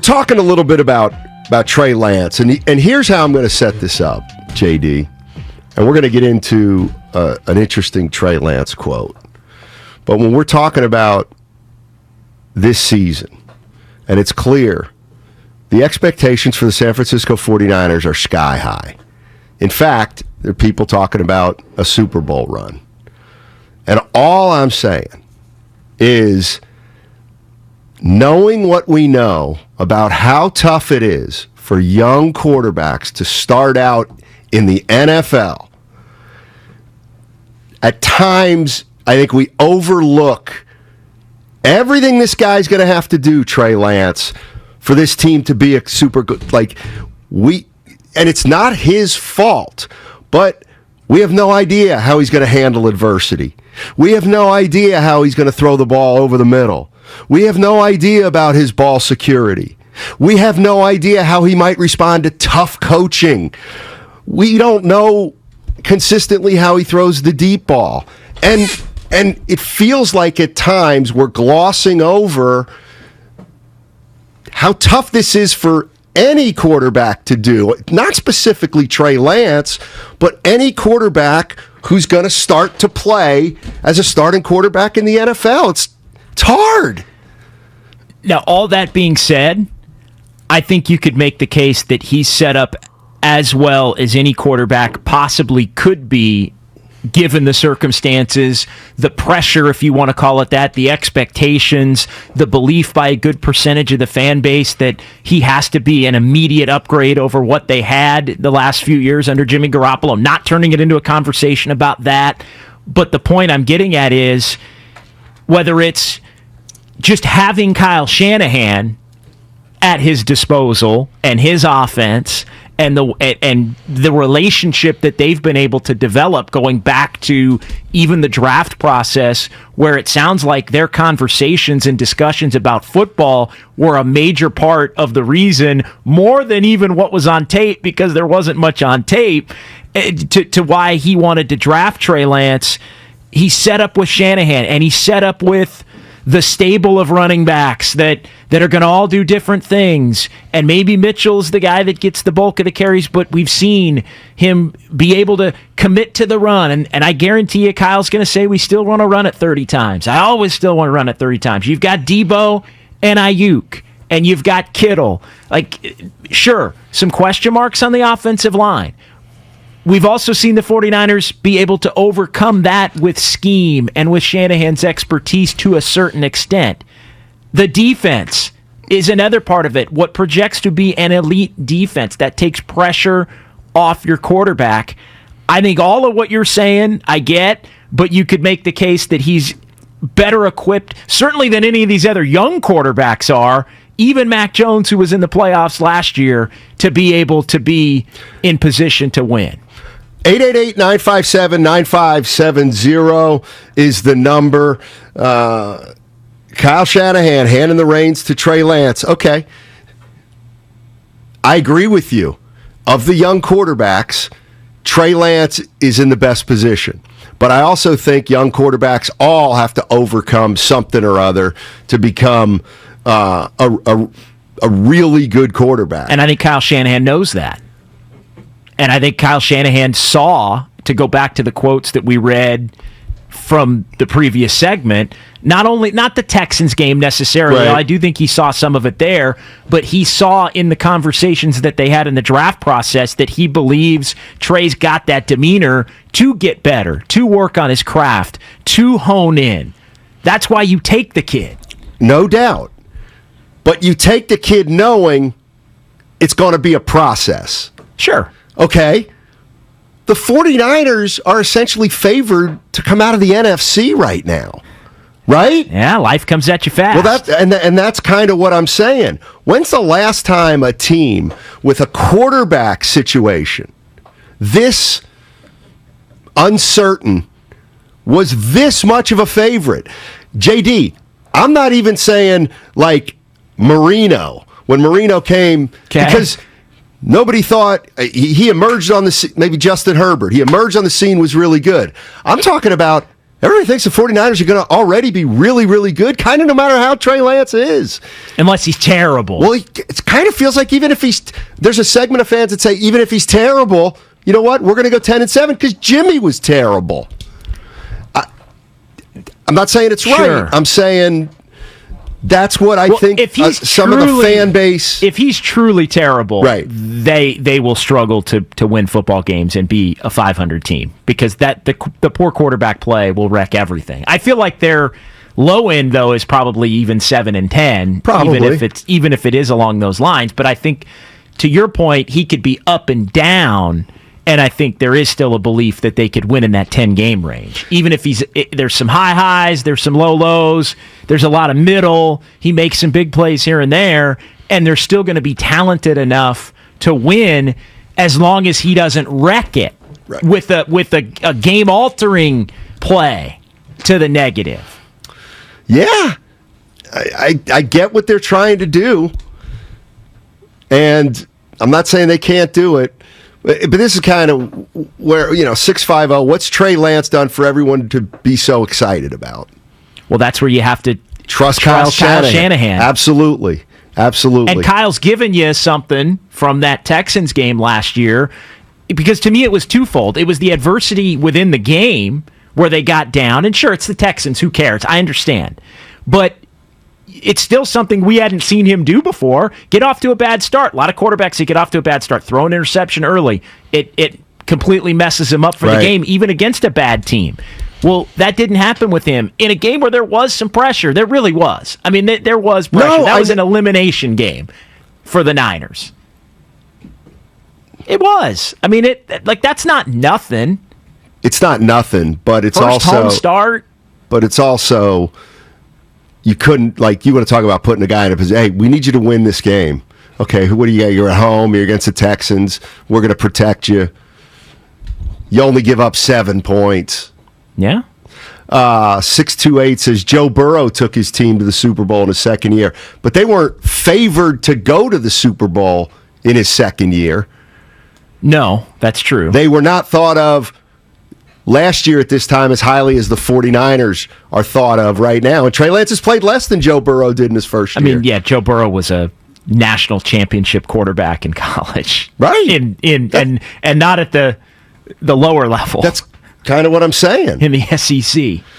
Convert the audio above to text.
talking a little bit about Trey Lance, and here's how I'm going to set this up, JD. And we're going to get into an interesting Trey Lance quote. But when we're talking about this season, and it's clear, the expectations for the San Francisco 49ers are sky high. In fact, there are people talking about a Super Bowl run. And all I'm saying is, knowing what we know about how tough it is for young quarterbacks to start out in the NFL, at times I think we overlook everything this guy's going to have to do, Trey Lance, for this team to be a super good, and it's not his fault, but we have no idea how he's going to handle adversity. We have no idea how he's going to throw the ball over the middle. We have no idea about his ball security. We have no idea how he might respond to tough coaching. We don't know consistently how he throws the deep ball. And it feels like at times we're glossing over how tough this is for any quarterback to do. Not specifically Trey Lance, but any quarterback who's going to start to play as a starting quarterback in the NFL. It's hard. Now, all that being said, I think you could make the case that he's set up as well as any quarterback possibly could be, given the circumstances, the pressure, if you want to call it that, the expectations, the belief by a good percentage of the fan base that he has to be an immediate upgrade over what they had the last few years under Jimmy Garoppolo. I'm not turning it into a conversation about that, but the point I'm getting at is whether it's just having Kyle Shanahan at his disposal and his offense and the relationship that they've been able to develop going back to even the draft process, where it sounds like their conversations and discussions about football were a major part of the reason, more than even what was on tape, because there wasn't much on tape, to why he wanted to draft Trey Lance. He's set up with Shanahan, and he's set up with the stable of running backs that are going to all do different things. And maybe Mitchell's the guy that gets the bulk of the carries, but we've seen him be able to commit to the run. And I guarantee you Kyle's going to say we still want to run it 30 times. I always still want to run it 30 times. You've got Debo and Ayuk, and you've got Kittle. Sure, some question marks on the offensive line. We've also seen the 49ers be able to overcome that with scheme and with Shanahan's expertise to a certain extent. The defense is another part of it. What projects to be an elite defense that takes pressure off your quarterback. I think all of what you're saying, I get, but you could make the case that he's better equipped, certainly than any of these other young quarterbacks are, even Mac Jones, who was in the playoffs last year, to be able to be in position to win. 888-957-9570 is the number. Kyle Shanahan handing the reins to Trey Lance. Okay. I agree with you. Of the young quarterbacks, Trey Lance is in the best position. But I also think young quarterbacks all have to overcome something or other to become a really good quarterback. And I think Kyle Shanahan knows that. And I think Kyle Shanahan saw, to go back to the quotes that we read from the previous segment, not the Texans game necessarily, right. I do think he saw some of it there, but he saw in the conversations that they had in the draft process that he believes Trey's got that demeanor to get better, to work on his craft, to hone in. That's why you take the kid. No doubt. But you take the kid knowing it's going to be a process. Sure. Okay, the 49ers are essentially favored to come out of the NFC right now, right? Yeah, life comes at you fast. Well, that's kind of what I'm saying. When's the last time a team with a quarterback situation this uncertain was this much of a favorite? JD, I'm not even saying like Marino, when Marino came, because nobody thought he emerged on the scene. Maybe Justin Herbert. He emerged on the scene, was really good. I'm talking about Everybody thinks the 49ers are going to already be really, really good, kind of no matter how Trey Lance is. Unless he's terrible. Well, it kind of feels like even if there's a segment of fans that say, even if he's terrible, you know what? We're going to go 10-7 because Jimmy was terrible. I'm not saying it's right. I'm saying that's what I think if he's some of the fan base... If he's truly terrible, right, they will struggle to win football games and be a 500 team because the poor quarterback play will wreck everything. I feel like their low end, though, is probably even 7-10, probably. even if it is along those lines. But I think, to your point, he could be up and down. And I think there is still a belief that they could win in that 10-game range. Even if there's some high highs, there's some low lows, there's a lot of middle. He makes some big plays here and there, and they're still going to be talented enough to win as long as he doesn't wreck it with a game-altering play to the negative. Yeah, I get what they're trying to do, and I'm not saying they can't do it. But this is kind of where, 650, what's Trey Lance done for everyone to be so excited about? Well, that's where you have to trust Kyle Shanahan. Absolutely. And Kyle's given you something from that Texans game last year, because to me it was twofold. It was the adversity within the game where they got down, and sure, it's the Texans, who cares? I understand. But it's still something we hadn't seen him do before. Get off to a bad start. A lot of quarterbacks that get off to a bad start, throw an interception early. It completely messes him up for the game, even against a bad team. Well, that didn't happen with him in a game where there was some pressure. There really was. I mean, there was pressure. That was an elimination game for the Niners. It was. I mean, that's not nothing. It's not nothing, but it's First also home start. But it's also, you couldn't, you want to talk about putting a guy in a position, hey, we need you to win this game. Okay, what do you got? You're at home, you're against the Texans, we're going to protect you. You only give up 7 points. Yeah. 628 says Joe Burrow took his team to the Super Bowl in his second year, but they weren't favored to go to the Super Bowl in his second year. No, that's true. They were not thought of last year at this time as highly as the 49ers are thought of right now. And Trey Lance has played less than Joe Burrow did in his first year. I mean, yeah, Joe Burrow was a national championship quarterback in college. Right. And not at the lower level. That's kind of what I'm saying. In the SEC.